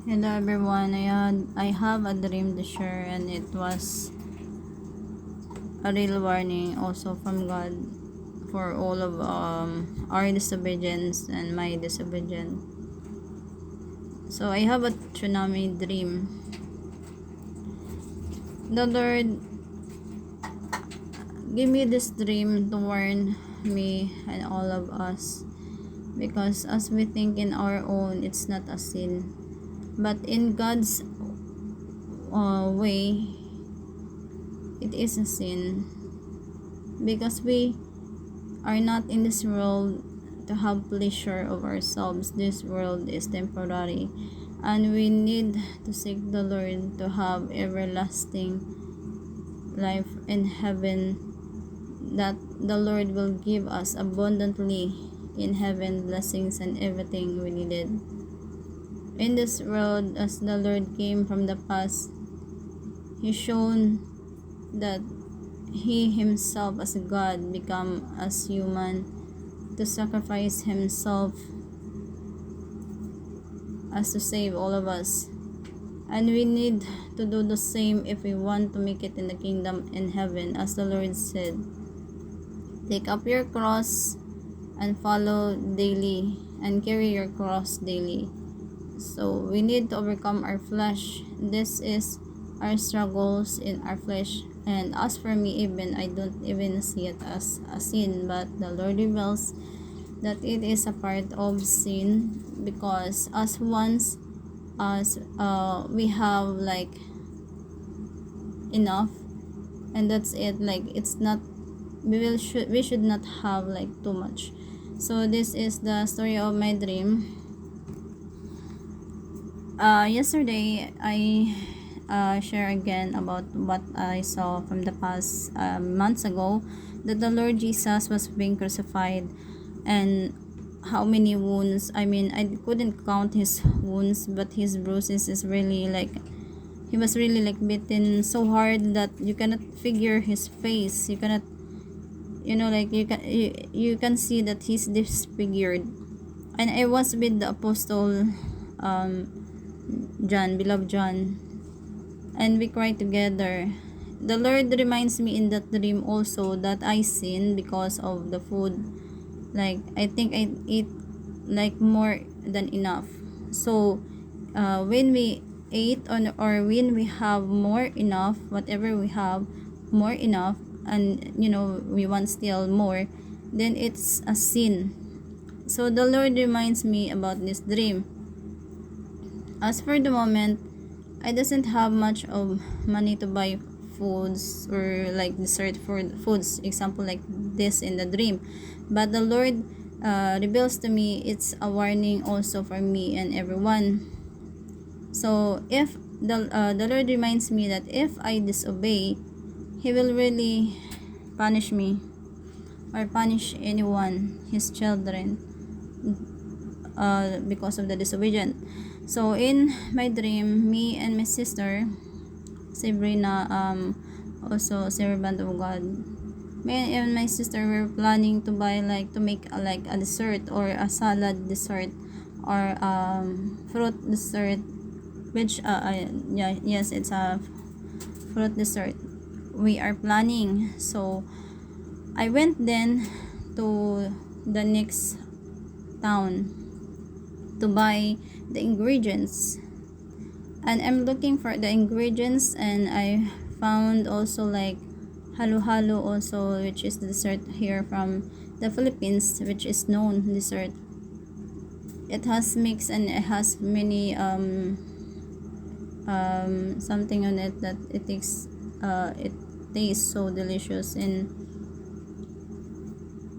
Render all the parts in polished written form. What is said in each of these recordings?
Hello everyone, I have a dream to share, and it was a real warning also from God for all of our disobedience and my disobedience. So I have a tsunami dream. The Lord gave me this dream to warn me and all of us, because as we think in our own, it's not a sin, but in God's way, it is a sin, because we are not in this world to have pleasure of ourselves. This world is temporary, and we need to seek the Lord to have everlasting life in heaven, that the Lord will give us abundantly in heaven, blessings and everything we needed in this world. As the Lord came from the past, He shown that He himself as God become as human to sacrifice himself as to save all of us. And we need to do the same if we want to make it in the kingdom in heaven. As the Lord said, take up your cross and follow daily, and carry your cross daily. So we need to overcome our flesh. This is our struggles in our flesh. And as for me, even I don't even see it as a sin, but the Lord reveals that it is a part of sin, because as once as we have like enough, and that's it, like it's not, we should not have like too much. So this is the story of my dream. Yesterday I share again about what I saw from the past months ago, that the Lord Jesus was being crucified, and how many wounds. I mean, I couldn't count his wounds, but his bruises is really like, he was really like beaten so hard that you cannot figure his face. You cannot, like you can see that he's disfigured. And I was with the apostle John, beloved John, and we cried together. The Lord reminds me in that dream also that I sinned because of the food. Like I think I eat like more than enough. So when we ate on, or when we have more enough, whatever we have more enough, and we want still more, then it's a sin. So the Lord reminds me about this dream. As for the moment, I doesn't have much of money to buy foods or like dessert for foods, example like this in the dream. But the Lord reveals to me it's a warning also for me and everyone. So if the Lord reminds me that if I disobey, He will really punish me, or punish anyone, His children, because of the disobedience. So in my dream, me and my sister Sabrina, also servant of God, me and my sister were planning to buy, like to make like a dessert, or a salad dessert, or fruit dessert, which yeah, yes, it's a fruit dessert we are planning. So I went then to the next town to buy the ingredients, and I'm looking for the ingredients, and I found also like halo-halo also, which is the dessert here from the Philippines, which is known dessert. It has mix, and it has many something on it that it tastes so delicious, and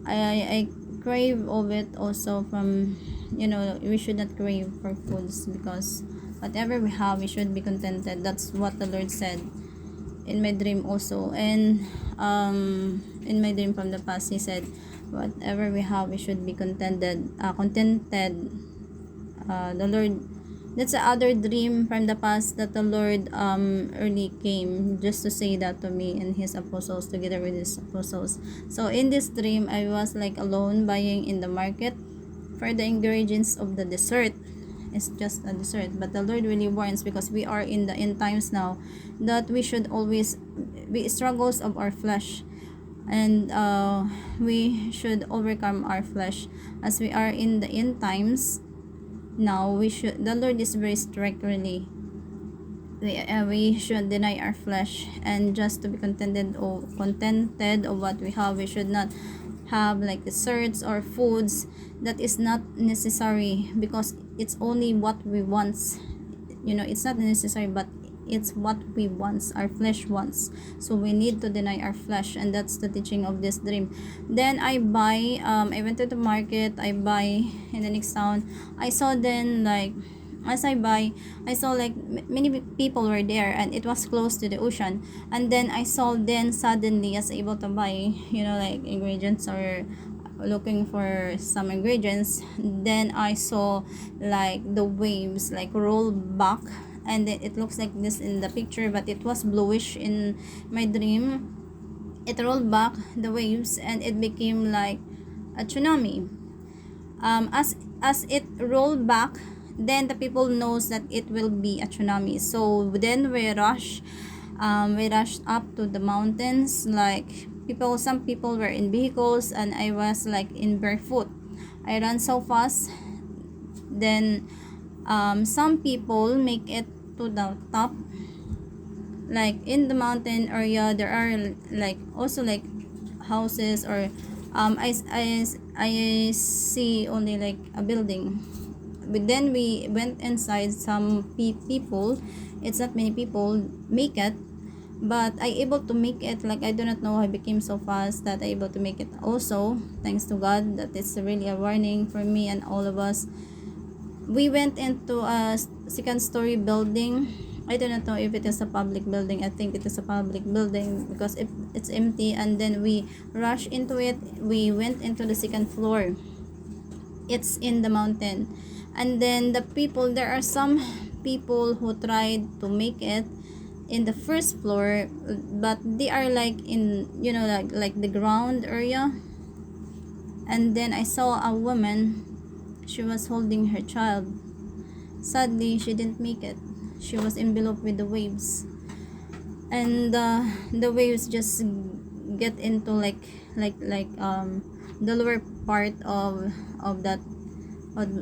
I crave of it also. From we should not crave for foods, because whatever we have, we should be contented. That's what the Lord said in my dream also. And in my dream from the past, He said whatever we have, we should be contented. The Lord, that's the other dream from the past, that the Lord early came just to say that to me and His apostles, together with His apostles. So in this dream, I was like alone buying in the market for the ingredients of the dessert. is just a dessert. But the Lord really warns, because we are in the end times now, that we should always be struggles of our flesh, and we should overcome our flesh. As we are in the end times now, the Lord is very strict really. We should deny our flesh, and just to be contented of what we have. We should not have like desserts or foods that is not necessary, because it's only what we want. It's not necessary, but it's what we want, our flesh wants. So we need to deny our flesh, and that's the teaching of this dream. Then I went to the market. I buy in the next town. I saw then, like, as I buy, I saw like many people were there, and it was close to the ocean. And then I saw, then suddenly, as able to buy, like ingredients, or looking for some ingredients, then I saw like the waves like roll back, and it looks like this in the picture, but it was bluish in my dream. It rolled back, the waves, and it became like a tsunami. As it rolled back, then the people knows that it will be a tsunami. So then we rushed up to the mountains. Like, some people were in vehicles, and I was like in barefoot. I ran so fast. Then some people make it to the top. Like in the mountain area, there are like also like houses, or I see only like a building. But then we went inside. Some people, it's not many people make it, but I able to make it. Like, I do not know how I became so fast that I able to make it also, thanks to God. That is really a warning for me and all of us. We went into a second story building. I do not know if it is a public building. I think it is a public building, because if it's empty. And then we rushed into it. We went into the second floor. It's in the mountain. And then there are some people who tried to make it in the first floor, but they are like in, like the ground area. And then I saw a woman. She was holding her child. Sadly, she didn't make it. She was enveloped with the waves, and the waves just get into like the lower part of that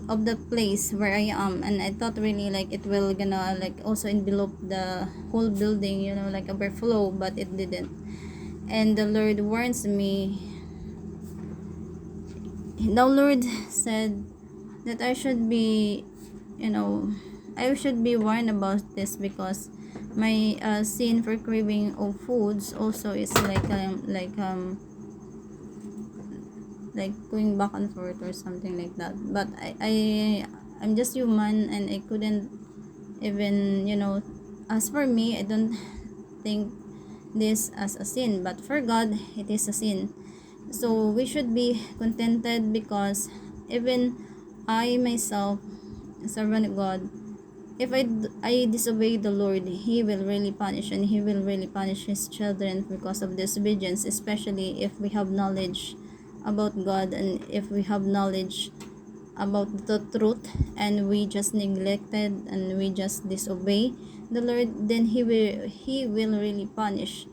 of the place where I am. And I thought really like it will gonna like also envelope the whole building, like overflow, but it didn't. And the Lord warns me. The Lord said that I should be warned about this, because my sin for craving of foods also is like going back and forth or something like that. But I'm just human, and I couldn't even, as for me, I don't think this as a sin, but for God it is a sin. So we should be contented, because even I myself, a servant of God, if I disobey the Lord, He will really punish, and He will really punish His children because of disobedience, especially if we have knowledge about God, and if we have knowledge about the truth, and we just neglected, and we just disobey the Lord, then He will really punish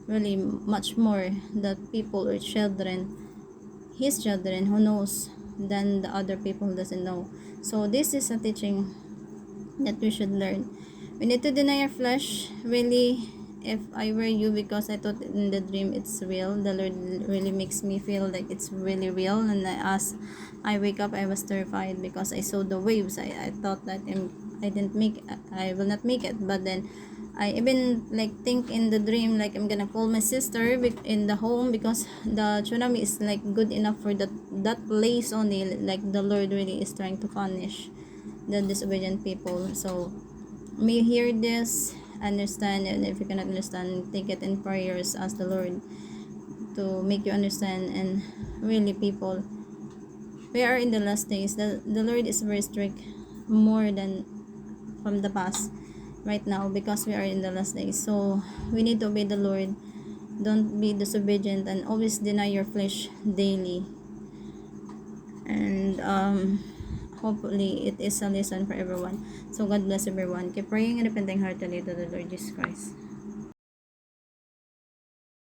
really much more the people or children, His children, who knows, than the other people who doesn't know. So this is a teaching that we should learn. We need to deny our flesh. Really, if I were you, because I thought in the dream it's real, the Lord really makes me feel like it's really real. And as I wake up, I was terrified, because I saw the waves. I thought that I will not make it. But then I even like think in the dream, like I'm gonna call my sister in the home, because the tsunami is like good enough for that place only. Like the Lord really is trying to punish the disobedient people. So may hear this, understand, and if you cannot understand, take it in prayers, ask the Lord to make you understand. And really, people, we are in the last days. The Lord is very strict, more than from the past right now, because we are in the last days. So we need to obey the Lord. Don't be disobedient, and always deny your flesh daily. And hopefully it is a lesson for everyone. So God bless everyone. Keep praying and repenting heartily to the Lord Jesus Christ.